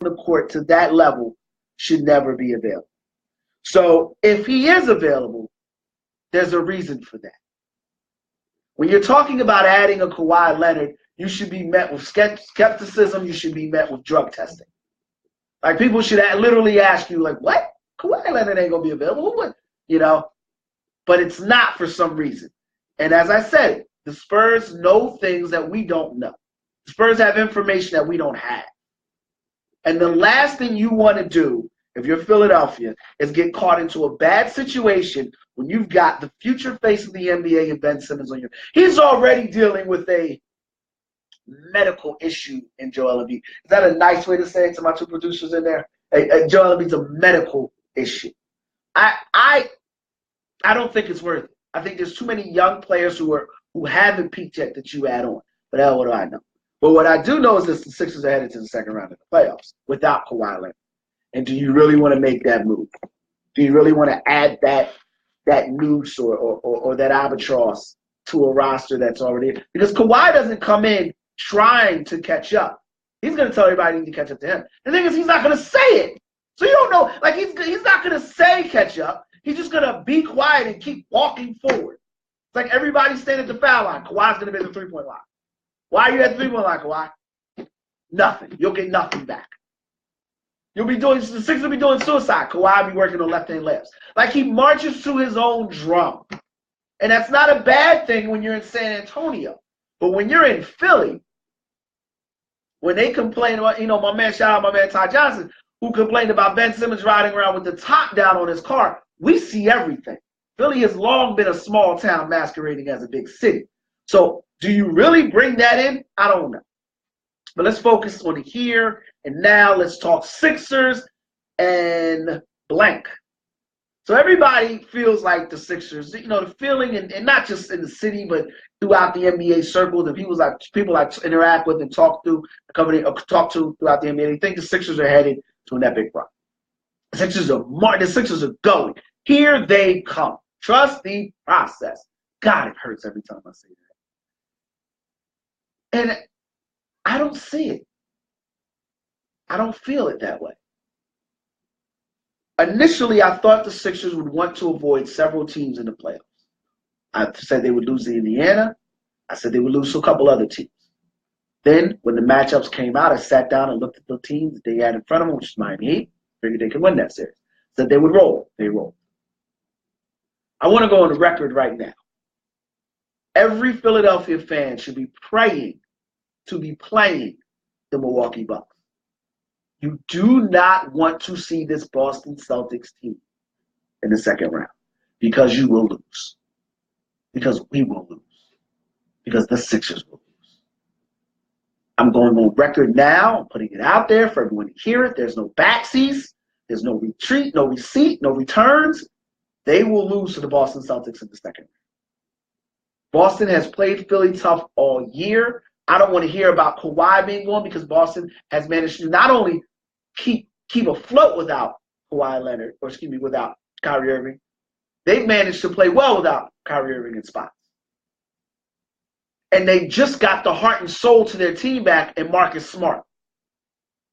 the court to that level should never be available. So if he is available, there's a reason for that. When you're talking about adding a Kawhi Leonard, you should be met with skepticism. You should be met with drug testing. Like, people should literally ask you, like, what? Kawhi Leonard ain't going to be available? What? You know? But it's not for some reason. And as I said, the Spurs know things that we don't know. The Spurs have information that we don't have. And the last thing you want to do, if you're Philadelphia, is get caught into a bad situation when you've got the future face of the NBA and Ben Simmons on you. He's already dealing with a medical issue in Joel Embiid. Is that a nice way to say it to my two producers in there? Joel Embiid's a medical issue. I don't think it's worth it. I think there's too many young players who haven't peaked yet that you add on. But hell, what do I know? But what I do know is that the Sixers are headed to the second round of the playoffs without Kawhi Leonard. And do you really want to make that move? Do you really want to add that noose or that albatross to a roster that's already – because Kawhi doesn't come in trying to catch up. He's going to tell everybody to catch up to him. The thing is, he's not going to say it. So you don't know. Like, he's not going to say catch up. He's just going to be quiet and keep walking forward. It's like everybody standing at the foul line. Kawhi's going to be at the three-point line. Why are you at the three-point line, Kawhi? Nothing. You'll get nothing back. The Sixers will be doing suicide. Kawhi will be working on left-hand layups. Like, he marches to his own drum. And that's not a bad thing when you're in San Antonio. But when you're in Philly, when they complain about, shout out my man Ty Johnson, who complained about Ben Simmons riding around with the top down on his car, we see everything. Philly has long been a small town masquerading as a big city. So do you really bring that in? I don't know. But let's focus on here and now. Let's talk Sixers and blank. So everybody feels like the Sixers, the feeling, and not just in the city, but throughout the NBA circles, and people I interact with and talk to throughout the NBA, they think the Sixers are headed to an epic run. The Sixers are going. Here they come. Trust the process. God, it hurts every time I say that. And I don't see it. I don't feel it that way. Initially, I thought the Sixers would want to avoid several teams in the playoffs. I said they would lose to Indiana. I said they would lose to a couple other teams. Then, when the matchups came out, I sat down and looked at the teams that they had in front of them, which is Miami Heat. Figured they could win that series. Said they would roll. They rolled. I want to go on the record right now. Every Philadelphia fan should be praying to be playing the Milwaukee Bucks. You do not want to see this Boston Celtics team in the second round because you will lose. Because we will lose. Because the Sixers will lose. I'm going on record now. I'm putting it out there for everyone to hear it. There's no backsies. There's no retreat, no receipt, no returns. They will lose to the Boston Celtics in the second round. Boston has played Philly tough all year. I don't want to hear about Kawhi being gone because Boston has managed to not only keep afloat without without Kyrie Irving, they've managed to play well without Kyrie Irving in spots. And they just got the heart and soul to their team back in Marcus Smart,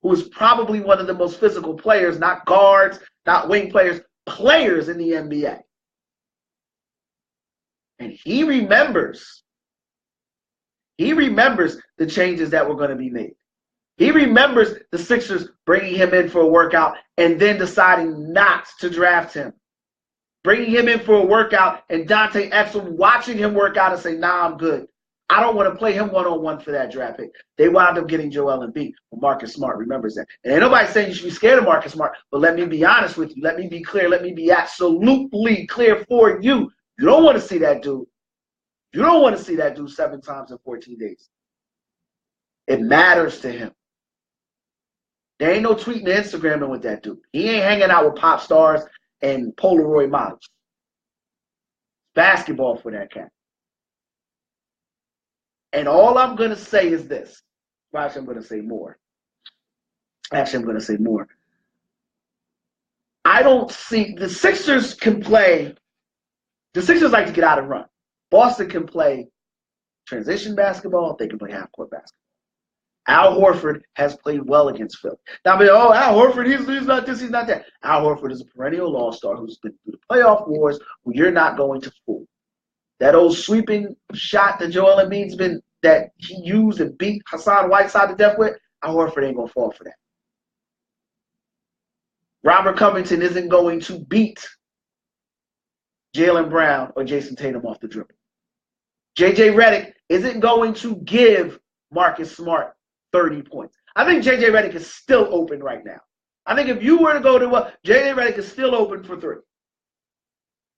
who is probably one of the most physical players, not guards, not wing players in the NBA. And he remembers the changes that were going to be made. He remembers the Sixers bringing him in for a workout and then deciding not to draft him. Bringing him in for a workout and Dante Exum watching him work out and say, nah, I'm good. I don't want to play him one-on-one for that draft pick. They wound up getting Joel Embiid. Well, Marcus Smart remembers that. And ain't nobody saying you should be scared of Marcus Smart, but let me be honest with you. Let me be clear. Let me be absolutely clear for you. You don't want to see that dude. You don't want to see that dude 7 times in 14 days. It matters to him. There ain't no tweeting and Instagramming with that dude. He ain't hanging out with pop stars and Polaroid models. Basketball for that cat. And all I'm going to say is this. Well, actually, I'm going to say more. I don't see – the Sixers can play – the Sixers like to get out and run. Boston can play transition basketball. They can play half-court basketball. Al Horford has played well against Philly. Now, Al Horford, he's not this, he's not that. Al Horford is a perennial all-star who's been through the playoff wars who you're not going to fool. That old sweeping shot that Joel Embiid's that he used and beat Hassan Whiteside to death with, Al Horford ain't going to fall for that. Robert Covington isn't going to beat Jaylen Brown or Jason Tatum off the dribble. J.J. Redick isn't going to give Marcus Smart 30 points. I think J.J. Redick is still open right now. I think if you were to go to J.J. Redick is still open for 3.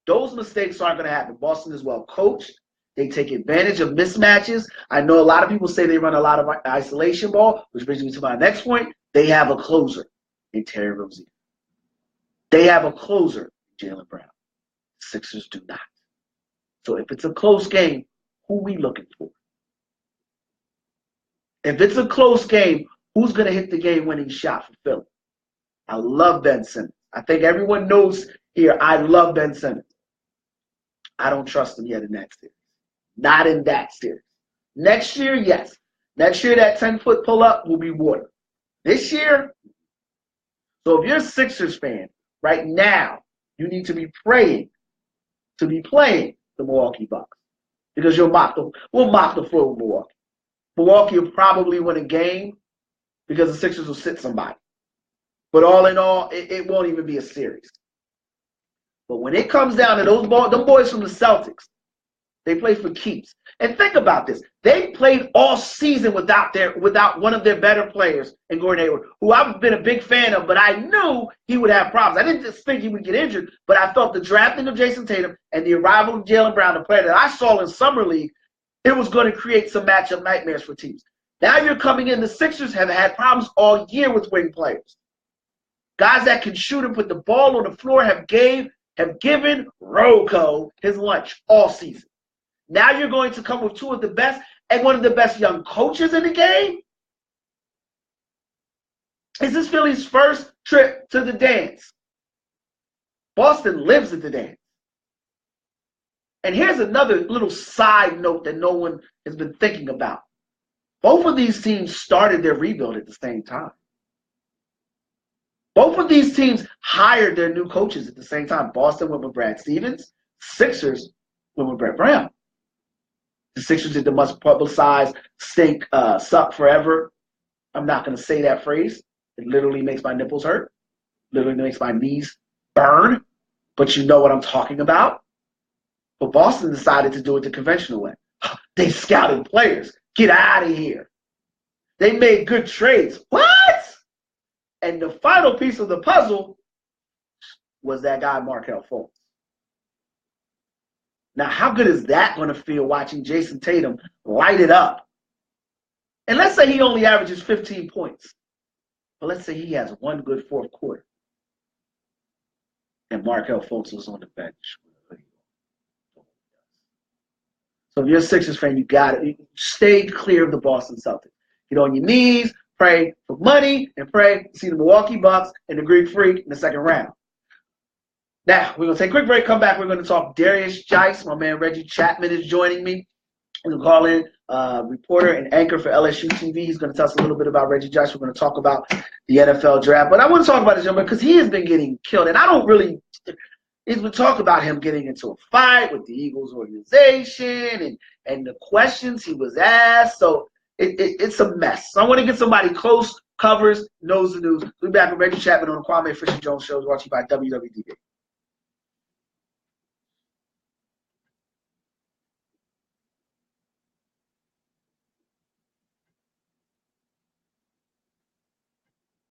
Those mistakes aren't going to happen. Boston is well coached. They take advantage of mismatches. I know a lot of people say they run a lot of isolation ball, which brings me to my next point. They have a closer in Terry Rozier. They have a closer in Jaylen Brown. Sixers do not. So if it's a close game, who are we looking for? If it's a close game, who's going to hit the game-winning shot for Philly? I love Ben Simmons. I think everyone knows here I love Ben Simmons. I don't trust him yet in that series. Not in that series. Next year, yes. Next year, that 10-foot pull-up will be water. This year, so if you're a Sixers fan, right now, you need to be praying to be playing the Milwaukee Bucks because we'll mock the floor with Milwaukee. Milwaukee will probably win a game because the Sixers will sit somebody. But all in all, it won't even be a series. But when it comes down to them boys from the Celtics, they play for keeps. And think about this. They played all season without one of their better players in Gordon Hayward, who I've been a big fan of, but I knew he would have problems. I didn't just think he would get injured, but I thought the drafting of Jason Tatum and the arrival of Jaylen Brown, the player that I saw in Summer League, it was going to create some matchup nightmares for teams. Now you're coming in. The Sixers have had problems all year with wing players. Guys that can shoot and put the ball on the floor have given Rocco his lunch all season. Now you're going to come with 2 of the best and one of the best young coaches in the game? Is this Philly's first trip to the dance? Boston lives at the dance. And here's another little side note that no one has been thinking about. Both of these teams started their rebuild at the same time. Both of these teams hired their new coaches at the same time. Boston went with Brad Stevens. Sixers went with Brett Brown. The Sixers did the much publicized stink, suck forever. I'm not going to say that phrase. It literally makes my nipples hurt. Literally makes my knees burn. But you know what I'm talking about. But Boston decided to do it the conventional way. They scouted players. Get out of here. They made good trades. What? And the final piece of the puzzle was that guy, Markelle Fultz. Now, how good is that going to feel watching Jason Tatum light it up? And let's say he only averages 15 points. But let's say he has one good fourth quarter. And Markelle Fultz was on the bench. So if you're a Sixers fan, you got to stay clear of the Boston Celtics. Get on your knees, pray for money, and pray to see the Milwaukee Bucks and the Greek Freak in the second round. Now, we're going to take a quick break, come back. We're going to talk Darius Jice. My man Reggie Chapman is joining me. We're going to call in reporter and anchor for LSU TV. He's going to tell us a little bit about Reggie Jice. We're going to talk about the NFL draft. But I want to talk about this young man because he has been getting killed. And I don't really – we talk about him getting into a fight with the Eagles organization and the questions he was asked. So it's a mess. So I want to get somebody close, covers, knows the news. We'll be back with Reggie Chapman on the Kwame Fisher Jones Show, brought to you by WWDB.